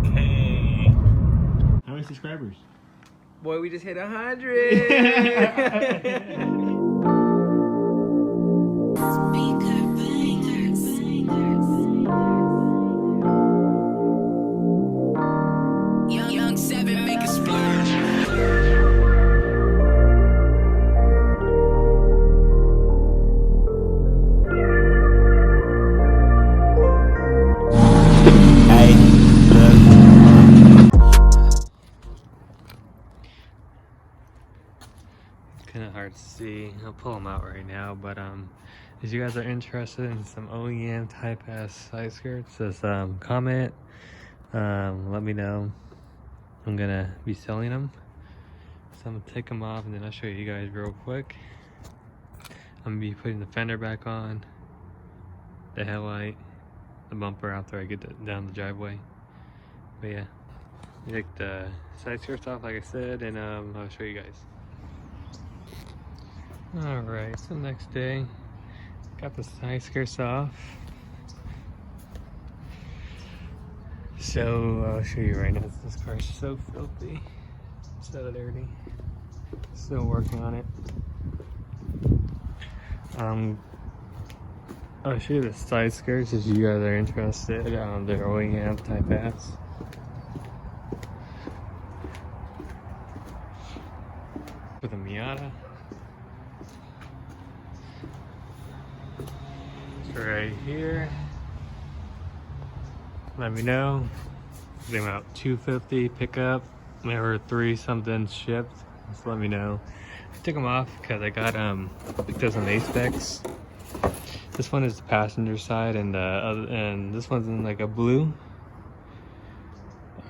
Okay. How many subscribers? Boy, we just hit 100. Kind of hard to see. I'll pull them out right now, but if you guys are interested in some OEM type ass side skirts, just comment, let me know. I'm gonna be selling them, so I'm gonna take them off and then I'll show you guys real quick. I'm gonna be putting the fender back on, the headlight, the bumper after I get down the driveway. But yeah, take the side skirts off like I said, and I'll show you guys. Alright, so next day, got the side skirts off. So I'll show you right now. This car is so filthy, so dirty. Still working on it. I'll show you the side skirts if you guys are interested. They're OEM type ass. With a Miata. Right here. Let me know. They went out $250 pickup. They were 3 something shipped. Just let me know. I took them off because I got those on Aspec. This one is the passenger side, and this one's in like a blue.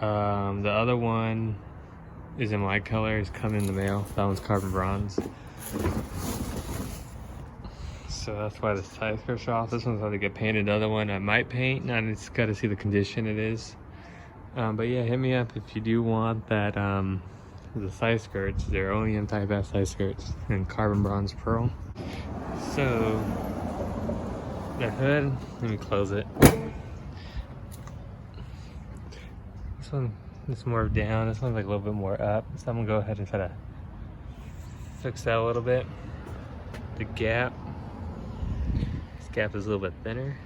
The other one is in my color. It's coming in the mail. That one's carbon bronze. So that's why the side skirts are off. This one's going to get painted. The other one I might paint. I just got to see the condition it is. But yeah, hit me up if you do want that. The side skirts, they're OEM type ass side skirts in carbon bronze pearl. So the hood, let me close it. This one is more down. This one's like a little bit more up. So I'm gonna go ahead and try to fix that a little bit. The gap. Gap is a little bit thinner.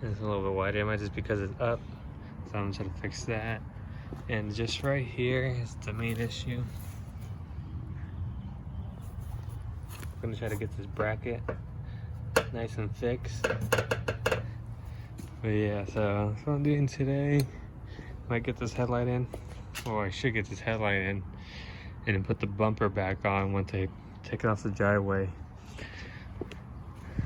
It's a little bit wider. It might just because it's up. So I'm trying to fix that. And just right here is the main issue. I'm gonna try to get this bracket nice and fixed. But yeah, so that's what I'm doing today. Might get this headlight in. Or I should get this headlight in. And then put the bumper back on once I take it off the driveway.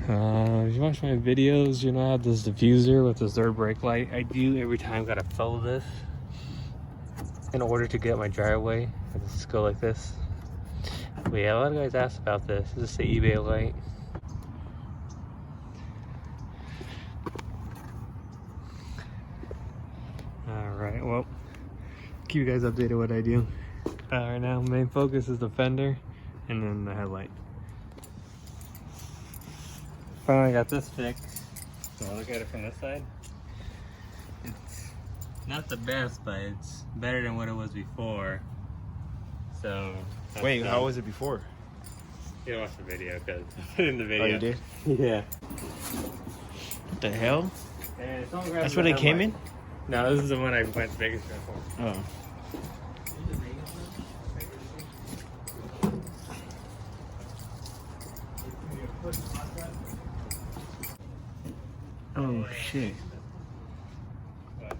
If you watch my videos, you know I have this diffuser with this third brake light. I do every time gotta follow this in order to get my driveway. I just go like this. But yeah, a lot of guys asked about this. Is this the eBay light? Alright, well, keep you guys updated what I do. Right now, main focus is the fender and then the headlight. Finally got this fixed. So I'll look at it from this side. It's not the best, but it's better than what it was before. So wait, how was it before? You watch the video because I put in the video. Oh, you did? Yeah. What the hell? That's where they came in? No, this is the one I went to Vegas for. Oh. Oh shit. But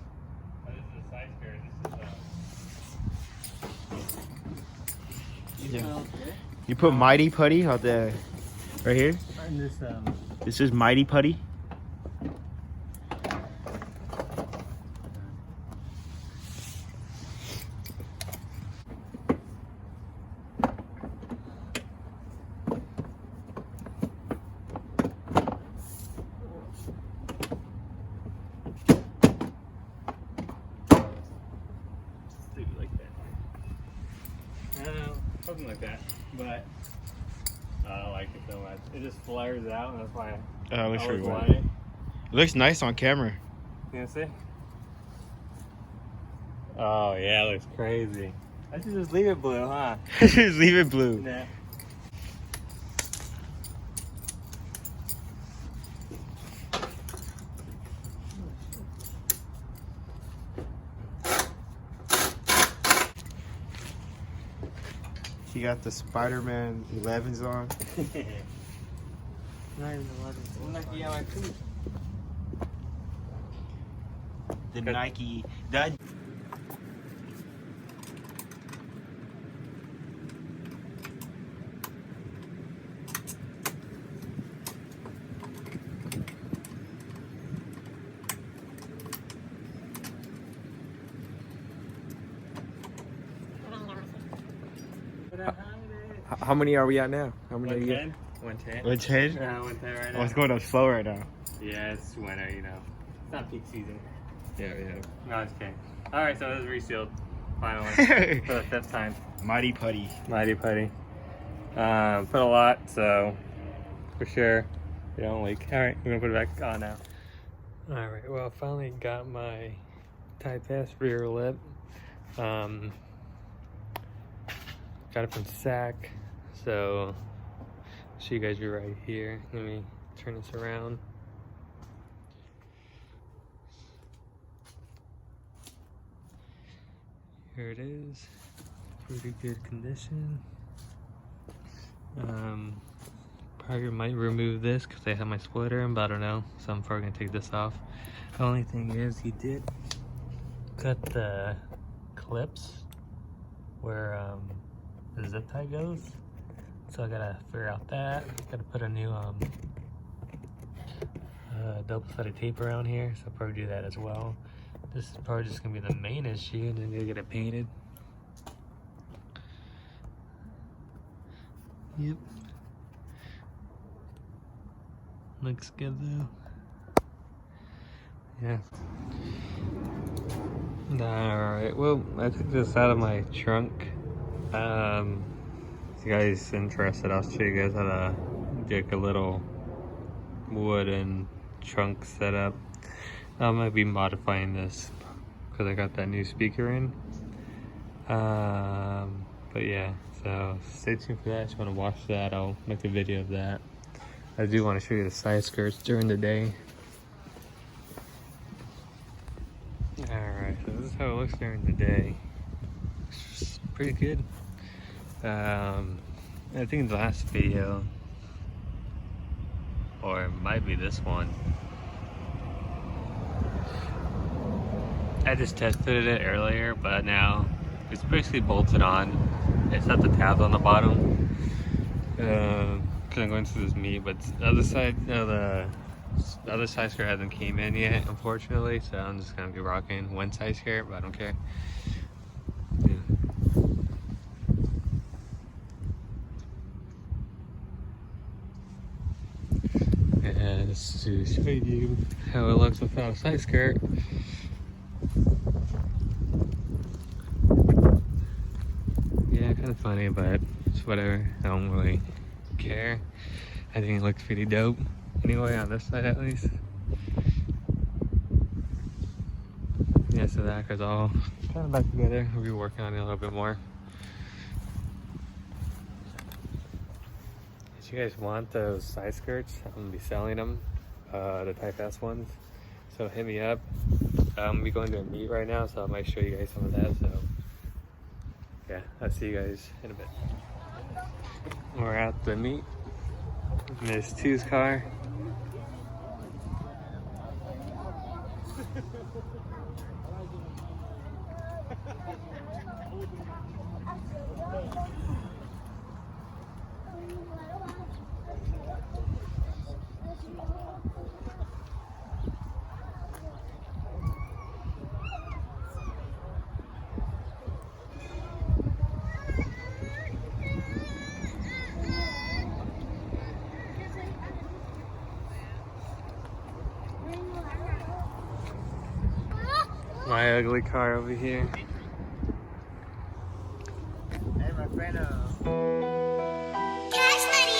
this is a side skirt. This is Yeah. You put Mighty Putty out there, right here. This is Mighty Putty. Something like that, but I don't like it so much. It just flares out, and that's why I Let me show you want what. it. It looks nice on camera. You know, see? Oh yeah, it looks crazy. I should just leave it blue, huh? Just leave it blue. Nah. He got the Spider-Man 11s on. Not even 11. The Nike. That. How many are we at now? How many are you at? 110. 110? Yeah, 110 right now. Oh, it's going up slow right now. Yeah, it's winter, you know. It's not peak season. Yeah. No, it's okay. Alright, so this is resealed. Finally. For the 5th time. Mighty putty. Mighty putty. Put a lot, so for sure we don't leak. Alright, we're gonna put it back on now. Alright, well, I finally got my Type S rear lip. Got it from Sac, so I'll show you guys right here. Let me turn this around. Here it is. Pretty good condition. Probably might remove this because I have my splitter in, but I don't know, so I'm probably gonna take this off. The only thing is, he did cut the clips where the zip tie goes, so I gotta figure out that. Gotta put a new double-sided tape around here, so I'll probably do that as well. This is probably just gonna be the main issue, and then gonna get it painted. Yep. Looks good though. Yeah. Alright, well, I took this out of my trunk. If you guys interested, I'll show you guys how to get a little wooden trunk setup. I might be modifying this because I got that new speaker in. But yeah, so stay tuned for that. If you want to watch that, I'll make a video of that. I do want to show you the side skirts during the day. Alright, so this is how it looks during the day. It's pretty good. I think in the last video, or it might be this one, I just tested it earlier, but now it's basically bolted on. It's not the tabs on the bottom. Because I'm going through this meet, but the other side, the other side skirt hasn't came in yet, unfortunately, so I'm just gonna be rocking one side skirt, but I don't care. Yeah. And just to show you how it looks without a side skirt. Yeah, kind of funny, but it's whatever. I don't really care. I think it looks pretty dope. Anyway, on this side at least. Yeah, so that goes all kind of back together. We'll be working on it a little bit more. If you guys want those side skirts, I'm gonna be selling them, the Type S ones. So hit me up. I'm gonna be going to a meet right now, so I might show you guys some of that. So yeah, I'll see you guys in a bit. We're at the meet. Miss Two's car. My ugly car over here. Hey, my friend. Cash money,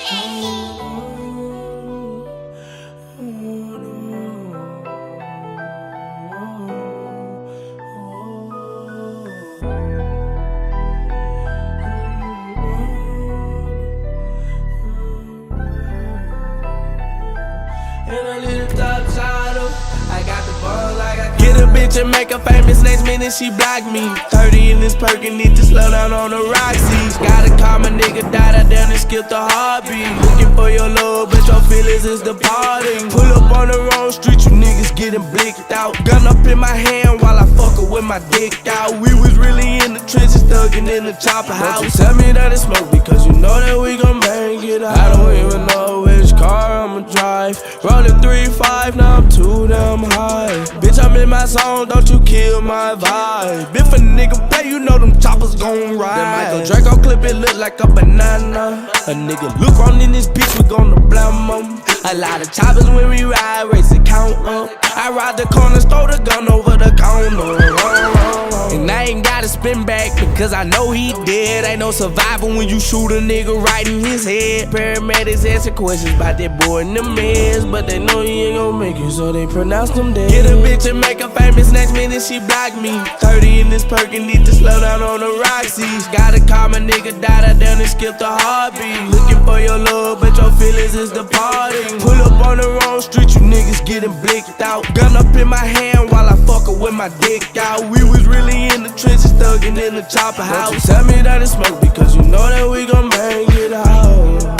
bitch and make her famous, next minute she blocked me. 30 in this perk and need to slow down on the Roxy's. Gotta call my nigga, died down and skip the heartbeat. Looking for your love, but your feelings is departing. Pull up on the wrong street, you niggas getting blicked out. Gun up in my hand while I fuck her with my dick out. We was really in the trenches, thugging in the chopper house. Don't you tell me that it's smoke, because you know that we gon' make it out. I don't even know which car I'ma drive. Rolling 3-5, now I'm too damn high. Bitch, I'm in my zone, don't you kill my vibe. If a nigga play, you know them choppers gon' ride. That Michael Draco clip, it look like a banana. A nigga look wrong in this bitch, we gonna blame him. A lot of choppers when we ride, race the count up. I ride the corners, throw the gun over the counter. And I ain't gotta spin back because I know he dead. Ain't no survivor when you shoot a nigga right in his head. Paramedics asking questions about that boy in the mess, but they know he ain't gon' make it, so they pronounce him dead. Get a bitch and make her famous, next minute she blocked me. 30 in this perk and need to slow down on the Roxy's. Gotta call my nigga, died down and skip the heartbeat. Looking for your love, but your feelings is departing. Pull up on the wrong street, you niggas getting blicked out. Gun up in my hand while I fuck her with my dick out. We was really in the trenches, thugging in the chopper house. Don't you tell me that it's smoke, because you know that we gon' make it out.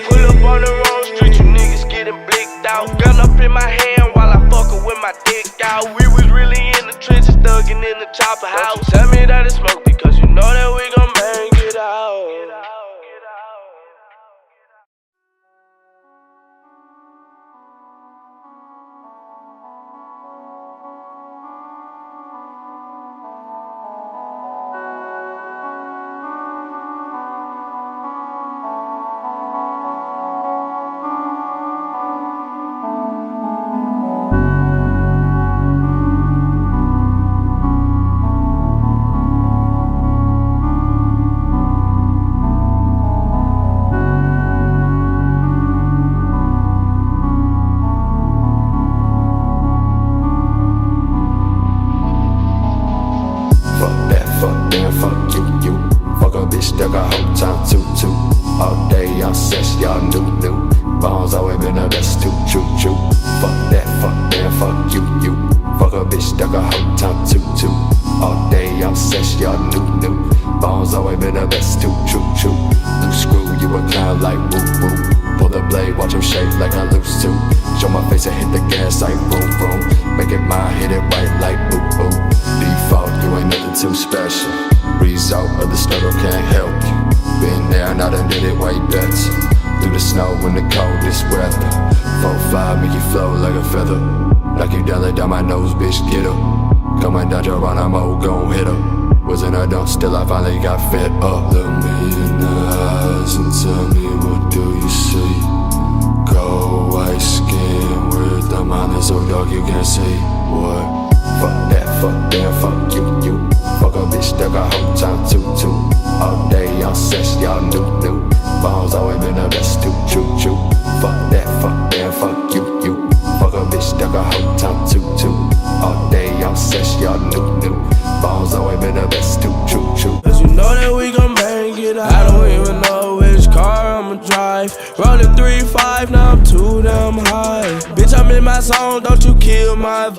Pull up on the wrong street, you niggas getting blicked out. Gun up in my hand while I fuck her with my dick out. We was really in the trenches, thugging in the chopper house. Don't you tell me that it's smoke, because you know that we gon' make it out. Stuck a whole time too. All day y'all sex, y'all new. Bones always been the best too. Fuck that, fuck you. Fuck a bitch, stuck a whole time too. All day y'all sex, y'all new. Bones always been the best too. Loose screw, you a clown like woo. Pull the blade, watch him shake like I lose too. Show my face and hit the gas like boom. Make it mine, hit it right like boo. Default, you ain't nothing too special. Result of the struggle can't help you. Been there and I done did it way better. Through the snow in the coldest weather. 4-5 make you flow like a feather. Like you down down my nose, bitch, get her. Coming down your run, I'm old, gon' hit her. Wasn't I dumb, still I finally got fed up. Look me in the eyes and tell me, what do you see? Cold white skin with the mind so dark you can't see. What? Fuck that, fuck you. Fuck a bitch, stuck a whole time too. All day y'all sex, y'all new. Bones always been the best too. Fuck that, fuck you. Fuck a bitch, stuck a whole time too. All day y'all sex, y'all new. Bones always been the best too. Cause you know that we gon' make it out. I don't even know which car I'ma drive. Rolling 3-5, now I'm too damn high. Bitch, I'm in my zone, don't you kill my vibe.